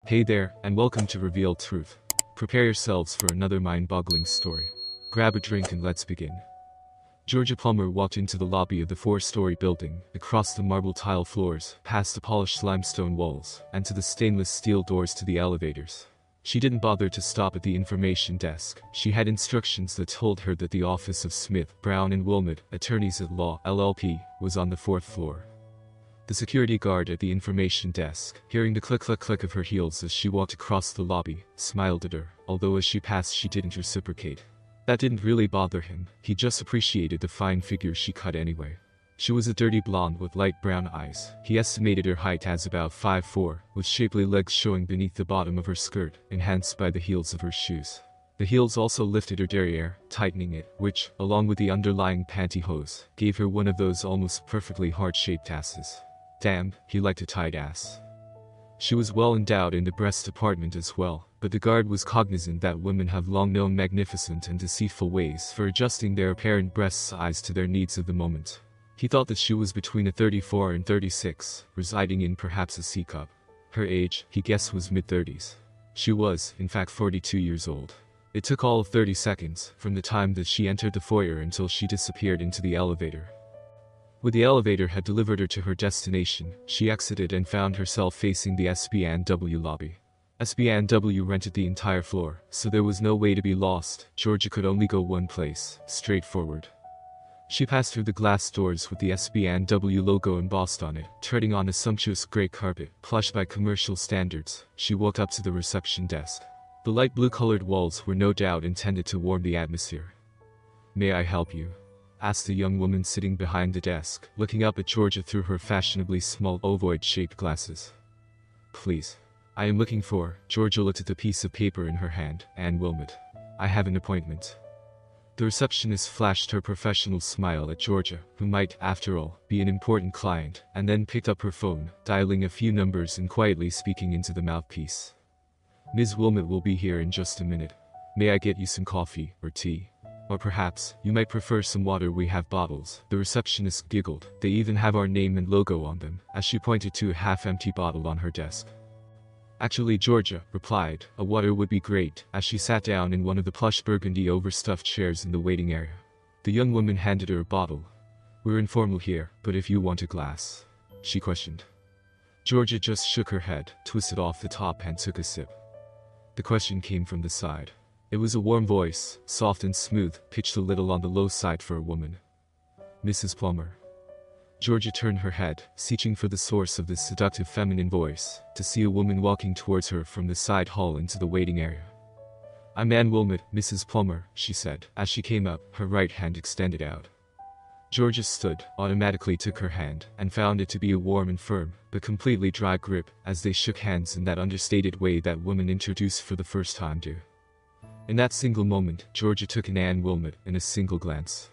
Hey there, and welcome to Reveal Truth. Prepare yourselves for another mind-boggling story. Grab a drink and let's begin. Georgia Plummer walked into the lobby of the four-story building, across the marble tile floors, past the polished limestone walls, and to the stainless steel doors to the elevators. She didn't bother to stop at the information desk. She had instructions that told her that the office of Smith, Brown and Wilmot, Attorneys at Law, LLP, was on the fourth floor. The security guard at the information desk, hearing the click-click-click of her heels as she walked across the lobby, smiled at her, although as she passed she didn't reciprocate. That didn't really bother him, he just appreciated the fine figure she cut anyway. She was a dirty blonde with light brown eyes. He estimated her height as about 5'4", with shapely legs showing beneath the bottom of her skirt, enhanced by the heels of her shoes. The heels also lifted her derriere, tightening it, which, along with the underlying pantyhose, gave her one of those almost perfectly heart-shaped asses. Damn, he liked a tight ass. She was well endowed in the breast department as well, but the guard was cognizant that women have long known magnificent and deceitful ways for adjusting their apparent breast size to their needs of the moment. He thought that she was between a 34 and 36, residing in perhaps a C-cup. Her age, he guessed, was mid-30s. She was, in fact, 42 years old. It took all of 30 seconds, from the time that she entered the foyer until she disappeared into the elevator. When the elevator had delivered her to her destination, she exited and found herself facing the SB&W lobby. SB&W rented the entire floor, so there was no way to be lost. Georgia could only go one place, straight forward. She passed through the glass doors with the SB&W logo embossed on it, treading on a sumptuous gray carpet, plush by commercial standards. She walked up to the reception desk. The light blue-colored walls were no doubt intended to warm the atmosphere. "May I help you?" asked the young woman sitting behind the desk, looking up at Georgia through her fashionably small ovoid-shaped glasses. "Please. I am looking for," Georgia looked at the piece of paper in her hand, "Anne Wilmot. I have an appointment." The receptionist flashed her professional smile at Georgia, who might, after all, be an important client, and then picked up her phone, dialing a few numbers and quietly speaking into the mouthpiece. "Ms. Wilmot will be here in just a minute. May I get you some coffee, or tea? Or perhaps, you might prefer some water. We have bottles." The receptionist giggled. "They even have our name and logo on them," as she pointed to a half-empty bottle on her desk. "Actually," Georgia replied, "a water would be great," as she sat down in one of the plush burgundy overstuffed chairs in the waiting area. The young woman handed her a bottle. "We're informal here, but if you want a glass?" she questioned. Georgia just shook her head, twisted off the top and took a sip. The question came from the side. It was a warm voice, soft and smooth, pitched a little on the low side for a woman. "Mrs. Plummer." Georgia turned her head, searching for the source of this seductive feminine voice, to see a woman walking towards her from the side hall into the waiting area. "I'm Anne Wilmot, Mrs. Plummer," she said, as she came up, her right hand extended out. Georgia stood, automatically took her hand, and found it to be a warm and firm, but completely dry grip, as they shook hands in that understated way that women introduced for the first time do. In that single moment, Georgia took in Anne Wilmot in a single glance.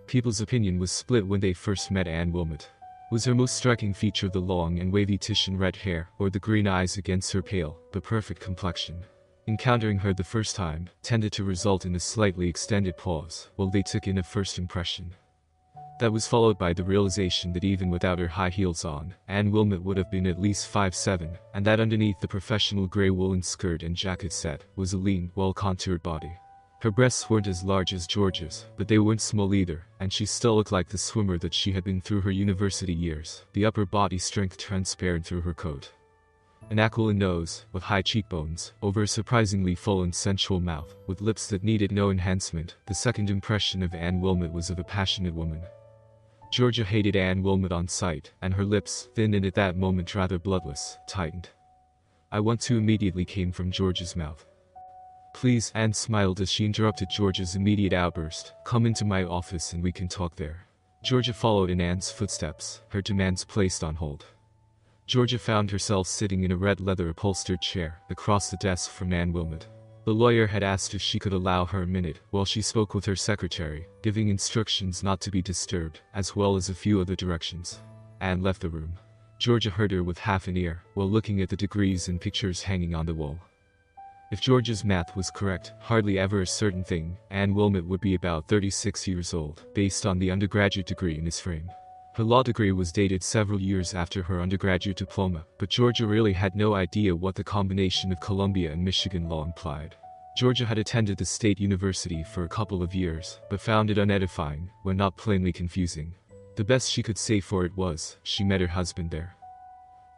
People's opinion was split when they first met Anne Wilmot. Was her most striking feature the long and wavy Titian red hair, or the green eyes against her pale, but perfect complexion? Encountering her the first time tended to result in a slightly extended pause, while they took in a first impression. That was followed by the realization that even without her high heels on, Anne Wilmot would have been at least 5'7", and that underneath the professional grey woolen skirt and jacket set was a lean, well-contoured body. Her breasts weren't as large as Georgia's, but they weren't small either, and she still looked like the swimmer that she had been through her university years, the upper body strength transparent through her coat. An aquiline nose, with high cheekbones, over a surprisingly full and sensual mouth, with lips that needed no enhancement. The second impression of Anne Wilmot was of a passionate woman. Georgia hated Anne Wilmot on sight, and her lips, thin and at that moment rather bloodless, tightened. "I want to" immediately came from Georgia's mouth. "Please," Anne smiled as she interrupted Georgia's immediate outburst, "come into my office and we can talk there." Georgia followed in Anne's footsteps, her demands placed on hold. Georgia found herself sitting in a red leather upholstered chair, across the desk from Anne Wilmot. The lawyer had asked if she could allow her a minute while she spoke with her secretary, giving instructions not to be disturbed, as well as a few other directions. Anne left the room. Georgia heard her with half an ear, while looking at the degrees and pictures hanging on the wall. If Georgia's math was correct, hardly ever a certain thing, Anne Wilmot would be about 36 years old, based on the undergraduate degree in his frame. Her law degree was dated several years after her undergraduate diploma, but Georgia really had no idea what the combination of Columbia and Michigan law implied. Georgia had attended the state university for a couple of years, but found it unedifying, when not plainly confusing. The best she could say for it was, she met her husband there.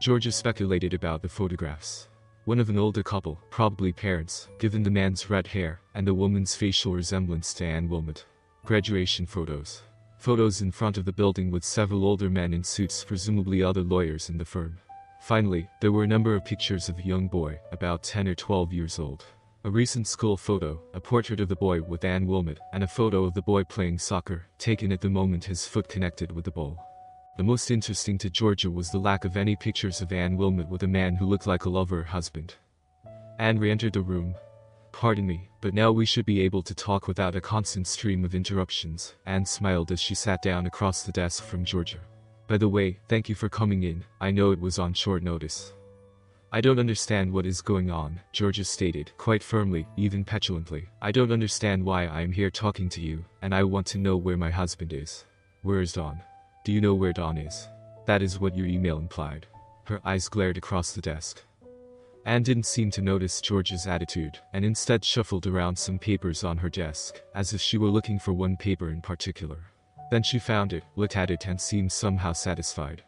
Georgia speculated about the photographs. One of an older couple, probably parents, given the man's red hair, and the woman's facial resemblance to Anne Wilmot. Graduation photos. Photos in front of the building with several older men in suits, presumably other lawyers in the firm. Finally, there were a number of pictures of a young boy, about 10 or 12 years old. A recent school photo, a portrait of the boy with Anne Wilmot, and a photo of the boy playing soccer, taken at the moment his foot connected with the ball. The most interesting to Georgia was the lack of any pictures of Anne Wilmot with a man who looked like a lover or husband. Anne re-entered the room. "Pardon me, but now we should be able to talk without a constant stream of interruptions." Anne smiled as she sat down across the desk from Georgia. "By the way, thank you for coming in. I know it was on short notice." "I don't understand what is going on," Georgia stated, quite firmly, even petulantly. "I don't understand why I am here talking to you, and I want to know where my husband is." "Where is Don?" "Do you know where Don is?" "That is what your email implied." Her eyes glared across the desk. Anne didn't seem to notice Georgia's attitude, and instead shuffled around some papers on her desk, as if she were looking for one paper in particular. Then she found it, looked at it, and seemed somehow satisfied.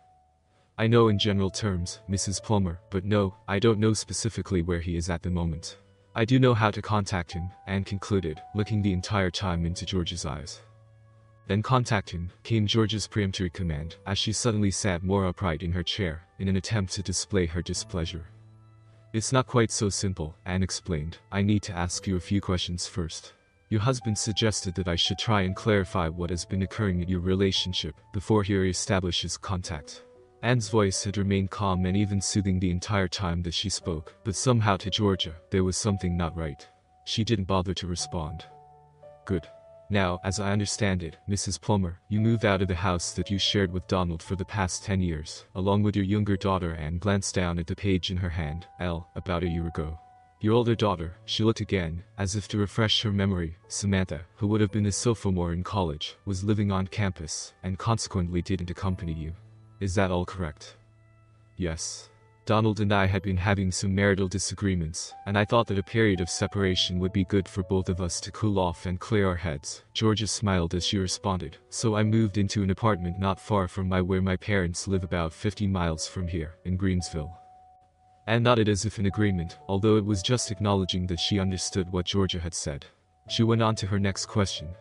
"I know in general terms, Mrs. Plummer, but no, I don't know specifically where he is at the moment. I do know how to contact him," Anne concluded, looking the entire time into Georgia's eyes. "Then contact him," came Georgia's peremptory command, as she suddenly sat more upright in her chair, in an attempt to display her displeasure. "It's not quite so simple," Anne explained. "I need to ask you a few questions first. Your husband suggested that I should try and clarify what has been occurring in your relationship, before he establishes contact." Anne's voice had remained calm and even soothing the entire time that she spoke, but somehow to Georgia, there was something not right. She didn't bother to respond. "Good. Now, as I understand it, Mrs. Plummer, you moved out of the house that you shared with Donald for the past 10 years, along with your younger daughter." Anne glanced down at the page in her hand. About a year ago. Your older daughter," she looked again, as if to refresh her memory, "Samantha, who would have been a sophomore in college, was living on campus, and consequently didn't accompany you. Is that all correct?" "Yes. Donald and I had been having some marital disagreements, and I thought that a period of separation would be good for both of us to cool off and clear our heads." Georgia smiled as she responded. "So I moved into an apartment not far from where my parents live, about 50 miles from here, in Greensville." Anne nodded as if in agreement, although it was just acknowledging that she understood what Georgia had said. She went on to her next question.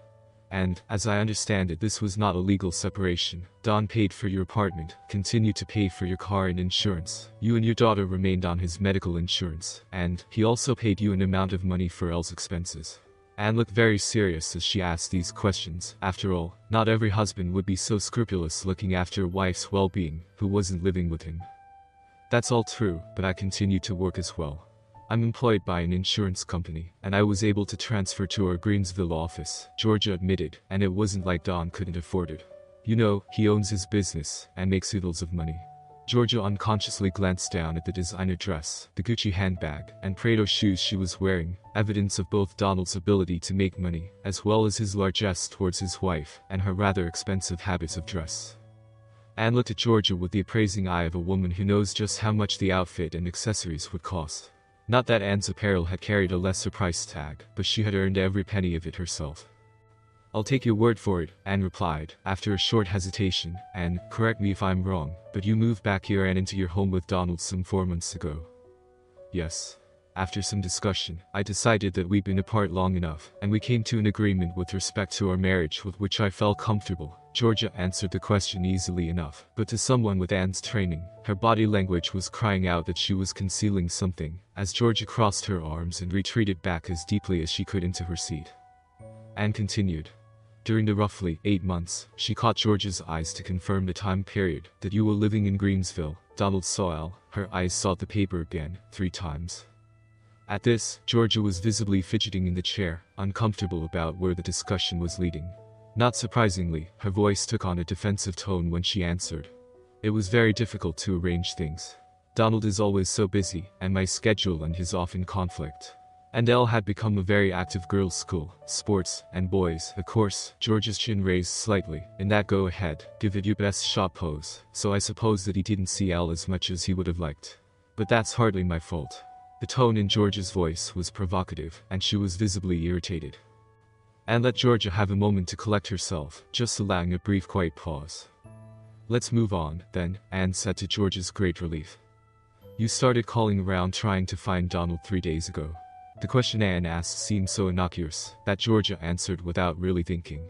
"And, as I understand it, this was not a legal separation. Don paid for your apartment, continued to pay for your car and insurance. You and your daughter remained on his medical insurance, and he also paid you an amount of money for Elle's expenses." Anne looked very serious as she asked these questions. After all, not every husband would be so scrupulous looking after a wife's well-being, who wasn't living with him. "That's all true, but I continue to work as well. I'm employed by an insurance company, and I was able to transfer to our Greensville office," Georgia admitted, "and it wasn't like Don couldn't afford it. You know, he owns his business, and makes oodles of money." Georgia unconsciously glanced down at the designer dress, the Gucci handbag, and Prado shoes she was wearing, evidence of both Donald's ability to make money, as well as his largesse towards his wife, and her rather expensive habits of dress. Anne looked at Georgia with the appraising eye of a woman who knows just how much the outfit and accessories would cost. Not that Anne's apparel had carried a lesser price tag, but she had earned every penny of it herself. "I'll take your word for it," Anne replied, after a short hesitation, "and, correct me if I'm wrong, but you moved back here and into your home with Donald some 4 months ago." "Yes. After some discussion, I decided that we'd been apart long enough, and we came to an agreement with respect to our marriage with which I felt comfortable." Georgia answered the question easily enough, but to someone with Anne's training, her body language was crying out that she was concealing something, as Georgia crossed her arms and retreated back as deeply as she could into her seat. Anne continued. "During the roughly 8 months, she caught Georgia's eyes to confirm the time period that you were living in Greensville. Donald saw Elle." Her eyes sought the paper again, 3 times. At this, Georgia was visibly fidgeting in the chair, uncomfortable about where the discussion was leading. Not surprisingly, her voice took on a defensive tone when she answered. "It was very difficult to arrange things. Donald is always so busy, and my schedule and his often conflict. And Elle had become a very active girls' school, sports, and boys. Of course, George's chin raised slightly, in that go ahead, give it your best shot pose, so I suppose that he didn't see Elle as much as he would have liked. But that's hardly my fault. The tone in George's voice was provocative, and she was visibly irritated. Anne let Georgia have a moment to collect herself, just allowing a brief quiet pause. Let's move on, then, Anne said to George's great relief. You started calling around trying to find Donald 3 days ago. The question Anne asked seemed so innocuous that Georgia answered without really thinking.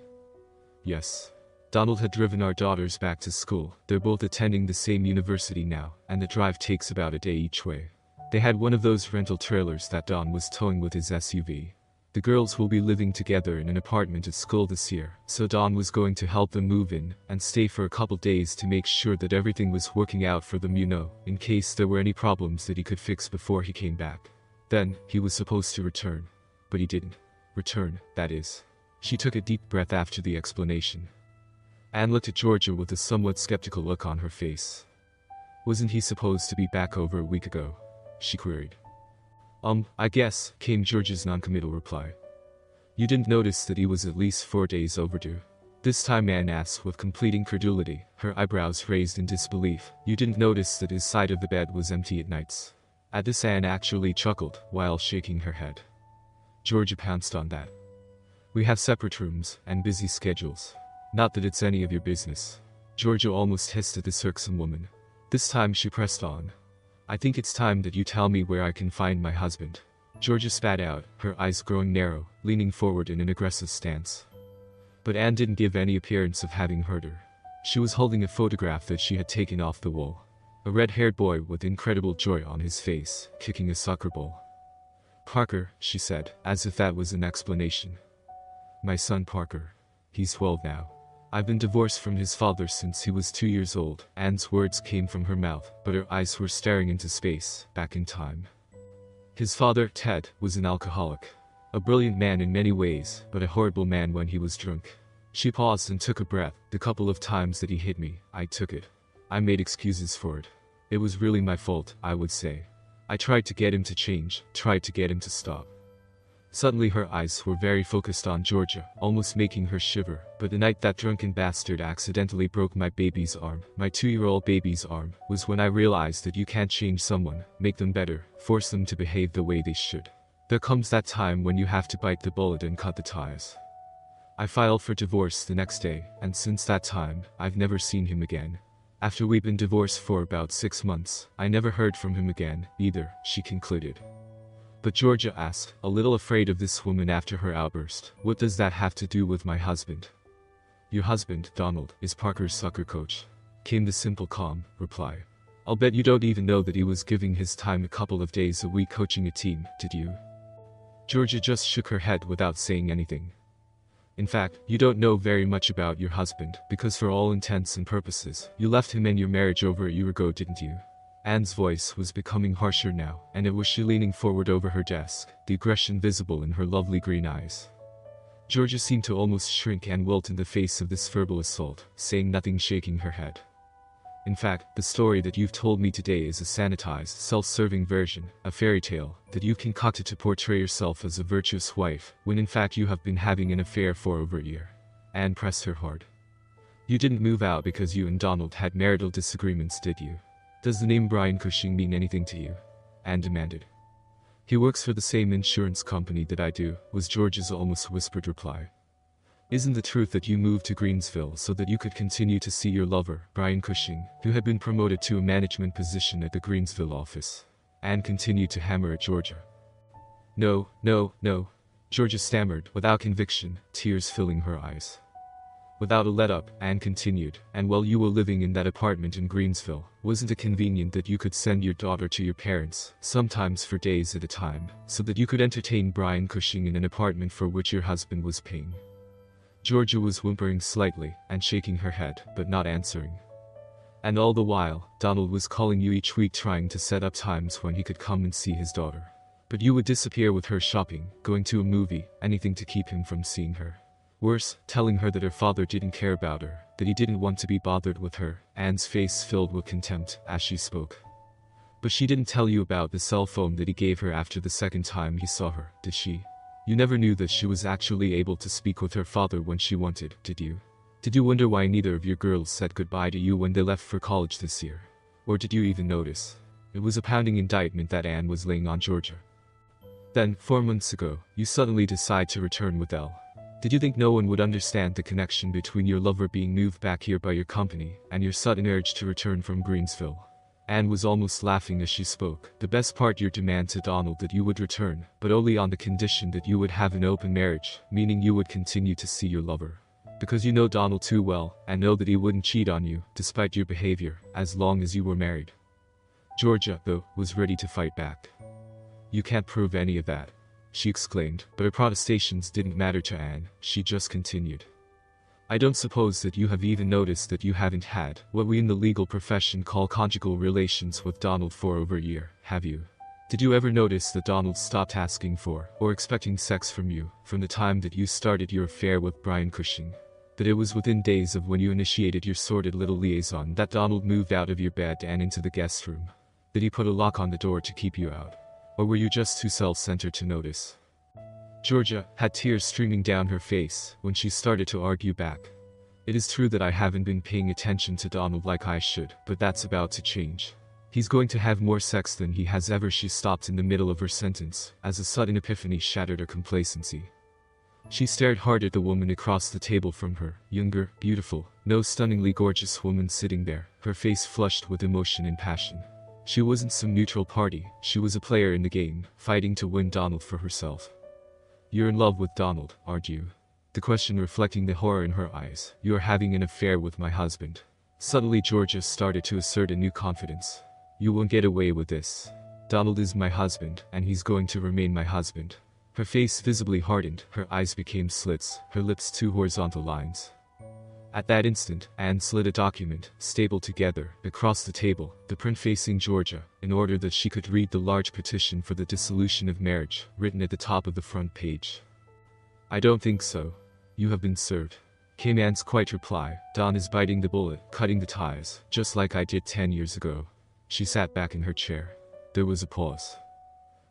Yes. Donald had driven our daughters back to school. They're both attending the same university now, and the drive takes about a day each way. They had one of those rental trailers that Don was towing with his SUV. The girls will be living together in an apartment at school this year, so Don was going to help them move in and stay for a couple days to make sure that everything was working out for them, in case there were any problems that he could fix before he came back. Then, he was supposed to return. But he didn't. Return, that is. She took a deep breath after the explanation. Anne looked at Georgia with a somewhat skeptical look on her face. Wasn't he supposed to be back over a week ago? She queried. I guess, came Georgia's noncommittal reply. You didn't notice that he was at least 4 days overdue? This time Anne asked with complete incredulity, her eyebrows raised in disbelief. You didn't notice that his side of the bed was empty at nights? At this Anne actually chuckled, while shaking her head. Georgia pounced on that. We have separate rooms, and busy schedules. Not that it's any of your business. Georgia almost hissed at this irksome woman. This time she pressed on. I think it's time that you tell me where I can find my husband. Georgia spat out, her eyes growing narrow, leaning forward in an aggressive stance. But Anne didn't give any appearance of having heard her. She was holding a photograph that she had taken off the wall. A red-haired boy with incredible joy on his face, kicking a soccer ball. Parker, she said, as if that was an explanation. My son Parker. He's 12 now. I've been divorced from his father since he was 2 years old. Anne's words came from her mouth, but her eyes were staring into space, back in time. His father, Ted, was an alcoholic. A brilliant man in many ways, but a horrible man when he was drunk. She paused and took a breath. The couple of times that he hit me, I took it. I made excuses for it. It was really my fault, I would say. I tried to get him to change, tried to get him to stop. Suddenly her eyes were very focused on Georgia, almost making her shiver. But the night that drunken bastard accidentally broke my baby's arm, my 2-year-old baby's arm, was when I realized that you can't change someone, make them better, force them to behave the way they should. There comes that time when you have to bite the bullet and cut the ties. I filed for divorce the next day, and since that time, I've never seen him again. After we'd been divorced for about 6 months, I never heard from him again, either, she concluded. But Georgia asked, a little afraid of this woman after her outburst, what does that have to do with my husband? Your husband, Donald, is Parker's soccer coach, came the simple calm reply. I'll bet you don't even know that he was giving his time a couple of days a week coaching a team, did you? Georgia just shook her head without saying anything. In fact, you don't know very much about your husband, because for all intents and purposes, you left him and your marriage over a year ago, didn't you? Anne's voice was becoming harsher now, and it was she leaning forward over her desk, the aggression visible in her lovely green eyes. Georgia seemed to almost shrink and wilt in the face of this verbal assault, saying nothing, shaking her head. In fact, the story that you've told me today is a sanitized, self-serving version, a fairy tale, that you've concocted to portray yourself as a virtuous wife, when in fact you have been having an affair for over a year. Anne pressed her hard. You didn't move out because you and Donald had marital disagreements, did you? Does the name Brian Cushing mean anything to you? Anne demanded. He works for the same insurance company that I do, was George's almost whispered reply. Isn't the truth that you moved to Greensville so that you could continue to see your lover, Brian Cushing, who had been promoted to a management position at the Greensville office? Anne continued to hammer at Georgia. No, Georgia stammered, without conviction, tears filling her eyes. Without a let-up, Anne continued, and while you were living in that apartment in Greensville, wasn't it convenient that you could send your daughter to your parents, sometimes for days at a time, so that you could entertain Brian Cushing in an apartment for which your husband was paying? Georgia was whimpering slightly, and shaking her head, but not answering. And all the while, Donald was calling you each week trying to set up times when he could come and see his daughter. But you would disappear with her shopping, going to a movie, anything to keep him from seeing her. Worse, telling her that her father didn't care about her, that he didn't want to be bothered with her. Anne's face filled with contempt as she spoke. But she didn't tell you about the cell phone that he gave her after the second time he saw her, did she? You never knew that she was actually able to speak with her father when she wanted, did you? Did you wonder why neither of your girls said goodbye to you when they left for college this year? Or did you even notice? It was a pounding indictment that Anne was laying on Georgia. Then, 4 months ago, you suddenly decide to return with Elle. Did you think no one would understand the connection between your lover being moved back here by your company and your sudden urge to return from Greensville? Anne was almost laughing as she spoke. The best part, your demand to Donald that you would return, but only on the condition that you would have an open marriage, meaning you would continue to see your lover. Because you know Donald too well, and know that he wouldn't cheat on you, despite your behavior, as long as you were married. Georgia, though, was ready to fight back. You can't prove any of that, she exclaimed, but her protestations didn't matter to Anne. She just continued. I don't suppose that you have even noticed that you haven't had what we in the legal profession call conjugal relations with Donald for over a year, have you? Did you ever notice that Donald stopped asking for or expecting sex from you from the time that you started your affair with Brian Cushing? That it was within days of when you initiated your sordid little liaison that Donald moved out of your bed and into the guest room? Did he put a lock on the door to keep you out? Or were you just too self-centered to notice? Georgia had tears streaming down her face when she started to argue back. It is true that I haven't been paying attention to Donald like I should, but that's about to change. He's going to have more sex than he has ever. She stopped in the middle of her sentence, as a sudden epiphany shattered her complacency. She stared hard at the woman across the table from her, younger, beautiful, no stunningly gorgeous woman sitting there, her face flushed with emotion and passion. She wasn't some neutral party, she was a player in the game, fighting to win Donald for herself. You're in love with Donald, aren't you? The question reflecting the horror in her eyes. You are having an affair with my husband. Suddenly Georgia started to assert a new confidence. You won't get away with this. Donald is my husband, and he's going to remain my husband. Her face visibly hardened, her eyes became slits, her lips two horizontal lines. At that instant, Anne slid a document, stapled together, across the table, the print facing Georgia, in order that she could read the large petition for the dissolution of marriage, written at the top of the front page. I don't think so. You have been served, came Anne's quiet reply. Don is biting the bullet, cutting the ties, just like I did 10 years ago. She sat back in her chair. There was a pause.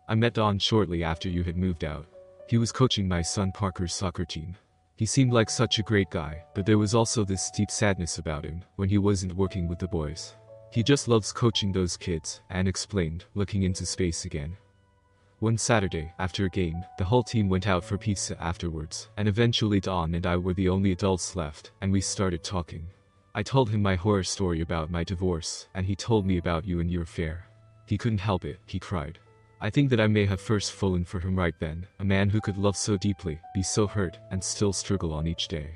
I met Don shortly after you had moved out. He was coaching my son Parker's soccer team. He seemed like such a great guy, but there was also this deep sadness about him when he wasn't working with the boys. He just loves coaching those kids, Anne explained, looking into space again. One Saturday, after a game, the whole team went out for pizza afterwards, and eventually Don and I were the only adults left, and we started talking. I told him my horror story about my divorce, and he told me about you and your affair. He couldn't help it, he cried. I think that I may have first fallen for him right then, a man who could love so deeply, be so hurt, and still struggle on each day.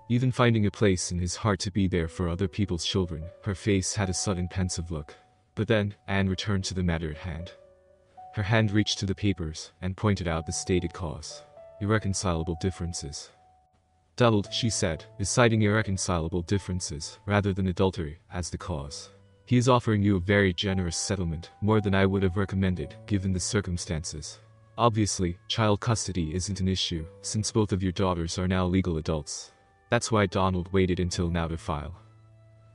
Even finding a place in his heart to be there for other people's children. Her face had a sudden pensive look. But then, Anne returned to the matter at hand. Her hand reached to the papers, and pointed out the stated cause. Irreconcilable differences. Donald, she said, is citing irreconcilable differences, rather than adultery, as the cause. He is offering you a very generous settlement, more than I would have recommended, given the circumstances. Obviously, child custody isn't an issue, since both of your daughters are now legal adults. That's why Donald waited until now to file.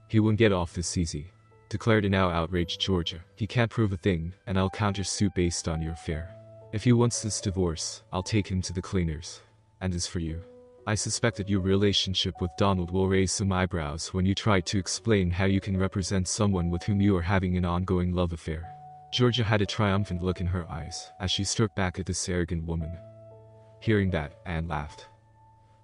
He won't get off this easy, declared a now outraged Georgia. He can't prove a thing, and I'll counter-suit based on your affair. If he wants this divorce, I'll take him to the cleaners. And as for you, I suspect that your relationship with Donald will raise some eyebrows when you try to explain how you can represent someone with whom you are having an ongoing love affair. Georgia had a triumphant look in her eyes as she struck back at this arrogant woman. Hearing that, Anne laughed.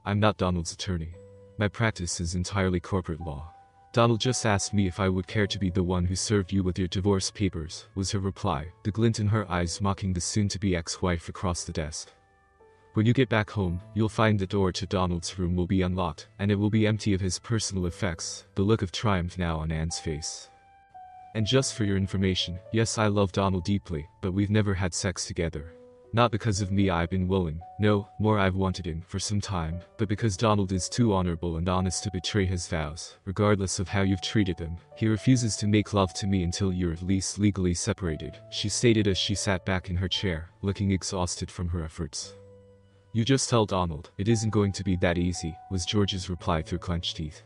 I'm not Donald's attorney. My practice is entirely corporate law. Donald just asked me if I would care to be the one who served you with your divorce papers, was her reply, the glint in her eyes mocking the soon-to-be ex-wife across the desk. When you get back home, you'll find the door to Donald's room will be unlocked, and it will be empty of his personal effects, the look of triumph now on Anne's face. And just for your information, yes, I love Donald deeply, but we've never had sex together. Not because of me I've been willing, no, more I've wanted him for some time, but because Donald is too honorable and honest to betray his vows, regardless of how you've treated him. He refuses to make love to me until you're at least legally separated, she stated as she sat back in her chair, looking exhausted from her efforts. You just tell Donald, it isn't going to be that easy, was George's reply through clenched teeth.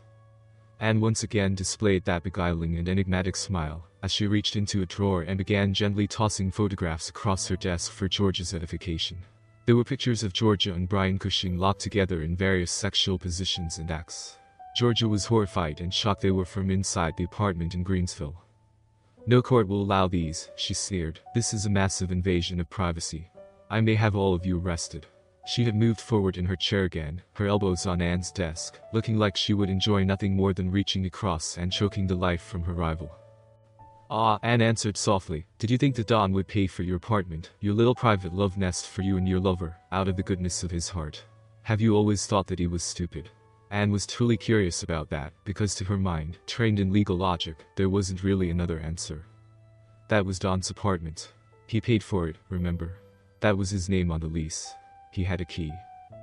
Anne once again displayed that beguiling and enigmatic smile, as she reached into a drawer and began gently tossing photographs across her desk for Georgia's edification. There were pictures of Georgia and Brian Cushing locked together in various sexual positions and acts. Georgia was horrified and shocked they were from inside the apartment in Greensville. "No court will allow these," she sneered. "This is a massive invasion of privacy. I may have all of you arrested." She had moved forward in her chair again, her elbows on Anne's desk, looking like she would enjoy nothing more than reaching across and choking the life from her rival. "Ah," Anne answered softly. "Did you think that Don would pay for your apartment, your little private love nest for you and your lover, out of the goodness of his heart? Have you always thought that he was stupid?" Anne was truly curious about that, because to her mind, trained in legal logic, there wasn't really another answer. That was Don's apartment. He paid for it, remember? That was his name on the lease. He had a key.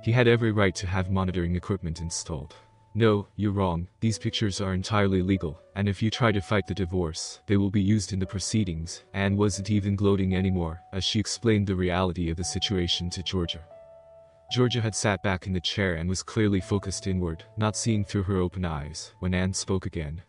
He had every right to have monitoring equipment installed. "No, you're wrong. These pictures are entirely legal, and if you try to fight the divorce, they will be used in the proceedings." Anne wasn't even gloating anymore, as she explained the reality of the situation to Georgia. Georgia had sat back in the chair and was clearly focused inward, not seeing through her open eyes, when Anne spoke again.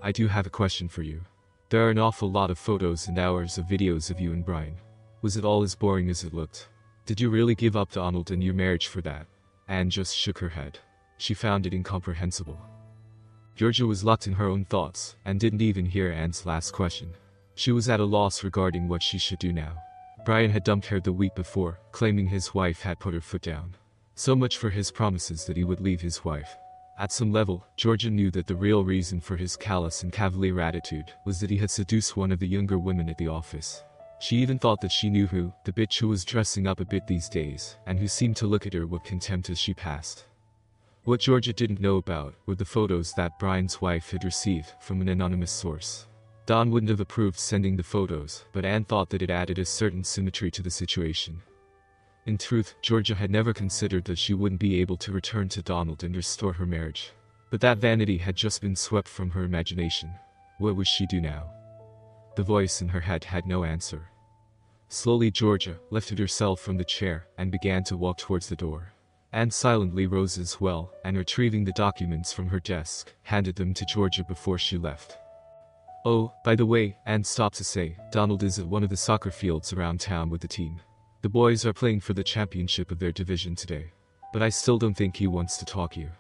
"I do have a question for you. There are an awful lot of photos and hours of videos of you and Brian. Was it all as boring as it looked? Did you really give up Donald and your marriage for that?" Anne just shook her head. She found it incomprehensible. Georgia was locked in her own thoughts, and didn't even hear Anne's last question. She was at a loss regarding what she should do now. Brian had dumped her the week before, claiming his wife had put her foot down. So much for his promises that he would leave his wife. At some level, Georgia knew that the real reason for his callous and cavalier attitude was that he had seduced one of the younger women at the office. She even thought that she knew who, the bitch who was dressing up a bit these days, and who seemed to look at her with contempt as she passed. What Georgia didn't know about were the photos that Brian's wife had received from an anonymous source. Don wouldn't have approved sending the photos, but Anne thought that it added a certain symmetry to the situation. In truth, Georgia had never considered that she wouldn't be able to return to Donald and restore her marriage. But that vanity had just been swept from her imagination. What would she do now? The voice in her head had no answer. Slowly Georgia lifted herself from the chair and began to walk towards the door. Anne silently rose as well, and retrieving the documents from her desk, handed them to Georgia before she left. "Oh, by the way," Anne stopped to say, "Donald is at one of the soccer fields around town with the team. The boys are playing for the championship of their division today. But I still don't think he wants to talk to you."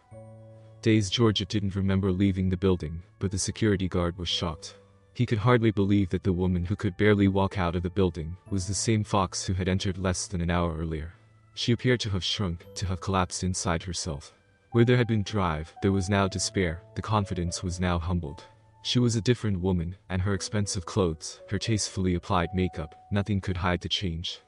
Dazed, Georgia didn't remember leaving the building, but the security guard was shocked. He could hardly believe that the woman who could barely walk out of the building was the same fox who had entered less than an hour earlier. She appeared to have shrunk, to have collapsed inside herself. Where there had been drive, there was now despair, the confidence was now humbled. She was a different woman, and her expensive clothes, her tastefully applied makeup, nothing could hide the change.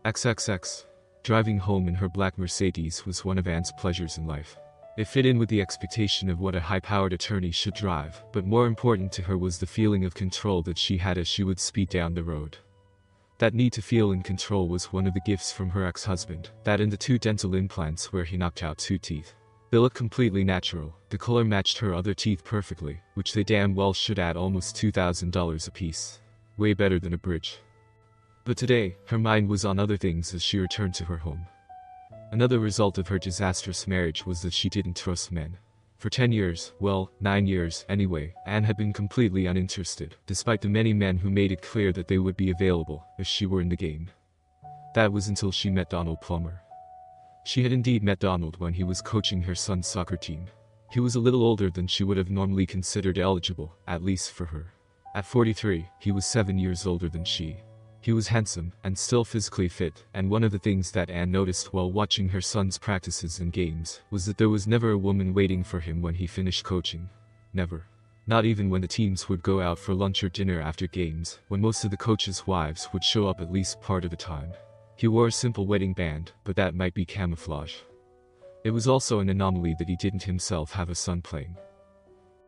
XXX. Driving home in her black Mercedes was one of Anne's pleasures in life. It fit in with the expectation of what a high-powered attorney should drive, but more important to her was the feeling of control that she had as she would speed down the road. That need to feel in control was one of the gifts from her ex-husband, that and the 2 dental implants where he knocked out 2 teeth. They looked completely natural, the color matched her other teeth perfectly, which they damn well should add almost $2,000 apiece. Way better than a bridge. But today, her mind was on other things as she returned to her home. Another result of her disastrous marriage was that she didn't trust men. For 10 years, well, 9 years, anyway, Anne had been completely uninterested, despite the many men who made it clear that they would be available if she were in the game. That was until she met Donald Plummer. She had indeed met Donald when he was coaching her son's soccer team. He was a little older than she would have normally considered eligible, at least for her. At 43, he was 7 years older than she. He was handsome, and still physically fit, and one of the things that Anne noticed while watching her son's practices and games was that there was never a woman waiting for him when he finished coaching. Never. Not even when the teams would go out for lunch or dinner after games, when most of the coaches' wives would show up at least part of the time. He wore a simple wedding band, but that might be camouflage. It was also an anomaly that he didn't himself have a son playing.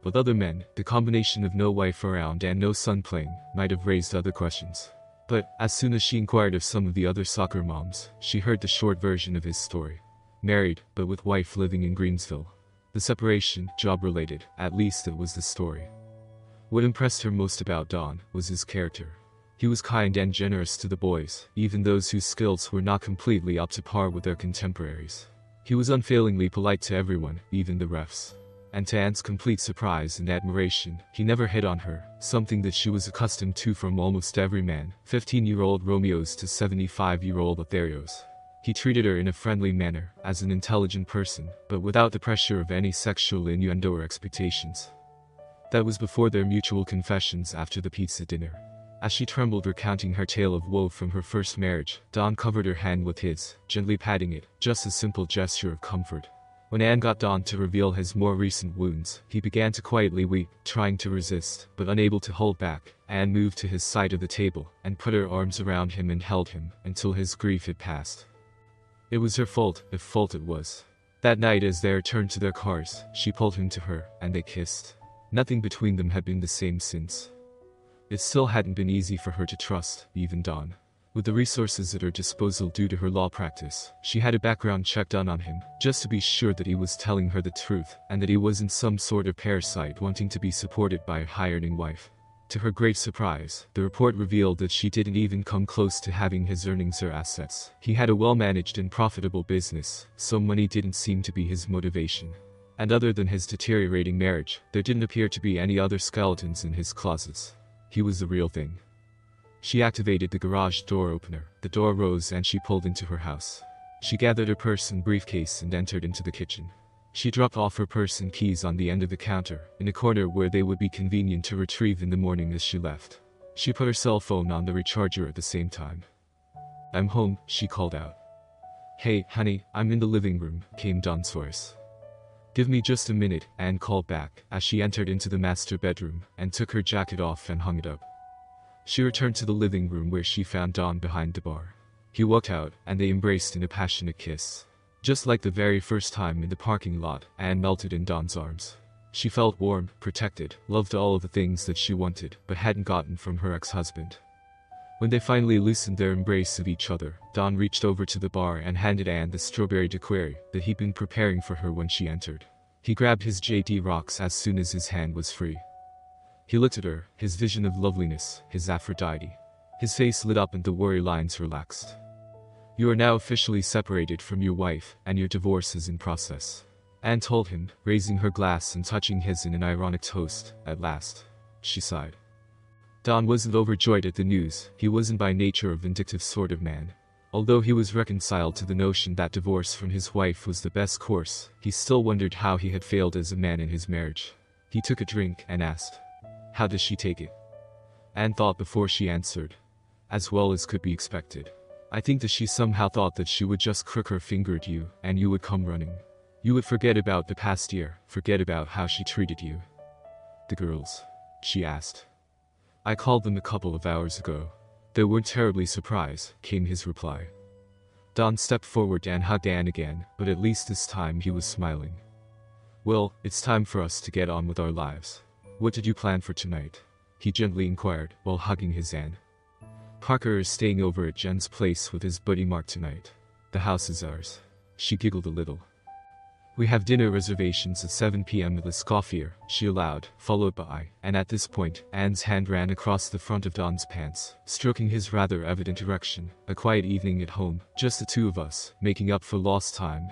With other men, the combination of no wife around and no son playing might have raised other questions. But, as soon as she inquired of some of the other soccer moms, she heard the short version of his story. Married, but with wife living in Greensville. The separation, job-related, at least it was the story. What impressed her most about Don was his character. He was kind and generous to the boys, even those whose skills were not completely up to par with their contemporaries. He was unfailingly polite to everyone, even the refs. And to Anne's complete surprise and admiration, he never hit on her, something that she was accustomed to from almost every man, 15-year-old Romeos to 75-year-old Lotharios. He treated her in a friendly manner, as an intelligent person, but without the pressure of any sexual innuendo or expectations. That was before their mutual confessions after the pizza dinner. As she trembled recounting her tale of woe from her first marriage, Don covered her hand with his, gently patting it, just a simple gesture of comfort. When Anne got Don to reveal his more recent wounds, he began to quietly weep, trying to resist, but unable to hold back. Anne moved to his side of the table, and put her arms around him and held him, until his grief had passed. It was her fault, if fault it was. That night as they returned to their cars, she pulled him to her, and they kissed. Nothing between them had been the same since. It still hadn't been easy for her to trust, even Dawn. With the resources at her disposal due to her law practice, she had a background check done on him, just to be sure that he was telling her the truth, and that he wasn't some sort of parasite wanting to be supported by a high-earning wife. To her great surprise, the report revealed that she didn't even come close to having his earnings or assets. He had a well-managed and profitable business, so money didn't seem to be his motivation. And other than his deteriorating marriage, there didn't appear to be any other skeletons in his closets. He was the real thing. She activated the garage door opener. The door rose and she pulled into her house. She gathered her purse and briefcase and entered into the kitchen. She dropped off her purse and keys on the end of the counter, in a corner where they would be convenient to retrieve in the morning as she left. She put her cell phone on the recharger at the same time. "I'm home," she called out. "Hey, honey, I'm in the living room," came Don's voice. "Give me just a minute," Anne called back, as she entered into the master bedroom, and took her jacket off and hung it up. She returned to the living room where she found Don behind the bar. He walked out, and they embraced in a passionate kiss. Just like the very first time in the parking lot, Anne melted in Don's arms. She felt warm, protected, loved all of the things that she wanted, but hadn't gotten from her ex-husband. When they finally loosened their embrace of each other, Don reached over to the bar and handed Anne the strawberry daiquiri that he'd been preparing for her when she entered. He grabbed his JD rocks as soon as his hand was free. He looked at her, his vision of loveliness, his Aphrodite. His face lit up and the worry lines relaxed. "You are now officially separated from your wife, and your divorce is in process," Anne told him, raising her glass and touching his in an ironic toast. "At last," she sighed. Don wasn't overjoyed at the news. He wasn't by nature a vindictive sort of man. Although he was reconciled to the notion that divorce from his wife was the best course, he still wondered how he had failed as a man in his marriage. He took a drink and asked, "How does she take it?" Anne thought before she answered. "As well as could be expected. I think that she somehow thought that she would just crook her finger at you, and you would come running. You would forget about the past year, forget about how she treated you." "The girls?" she asked. "I called them a couple of hours ago. They weren't terribly surprised," came his reply. Don stepped forward and hugged Anne again, but at least this time he was smiling. "Well, it's time for us to get on with our lives. What did you plan for tonight?" he gently inquired, while hugging his Anne. "Parker is staying over at Jen's place with his buddy Mark tonight. The house is ours." She giggled a little. "We have dinner reservations at 7 p.m. at the Scoffier," she allowed, followed by, and at this point, Anne's hand ran across the front of Don's pants, stroking his rather evident erection. "A quiet evening at home, just the two of us, making up for lost time."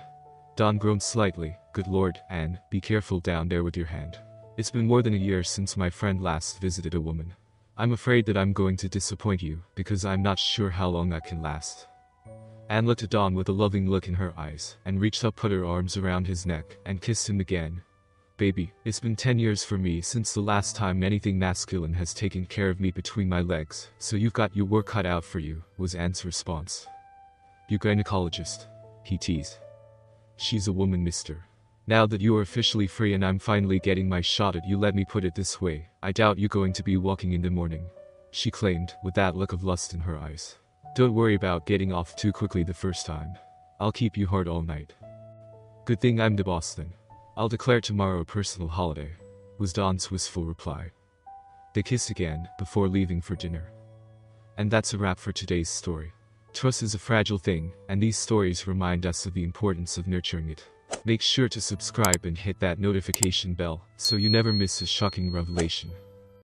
Don groaned slightly. "Good Lord, Anne, be careful down there with your hand. It's been more than a year since my friend last visited a woman. I'm afraid that I'm going to disappoint you, because I'm not sure how long I can last." Anne looked at Don with a loving look in her eyes, and reached up, put her arms around his neck, and kissed him again. "Baby, it's been 10 years for me since the last time anything masculine has taken care of me between my legs, so you've got your work cut out for you," was Anne's response. "Your gynecologist," he teased. "She's a woman, mister. Now that you are officially free and I'm finally getting my shot at you, let me put it this way, I doubt you're going to be walking in the morning," she claimed, with that look of lust in her eyes. "Don't worry about getting off too quickly the first time. I'll keep you hard all night." "Good thing I'm the boss then. I'll declare tomorrow a personal holiday," was Don's wistful reply. They kissed again, before leaving for dinner. And that's a wrap for today's story. Trust is a fragile thing, and these stories remind us of the importance of nurturing it. Make sure to subscribe and hit that notification bell, so you never miss a shocking revelation.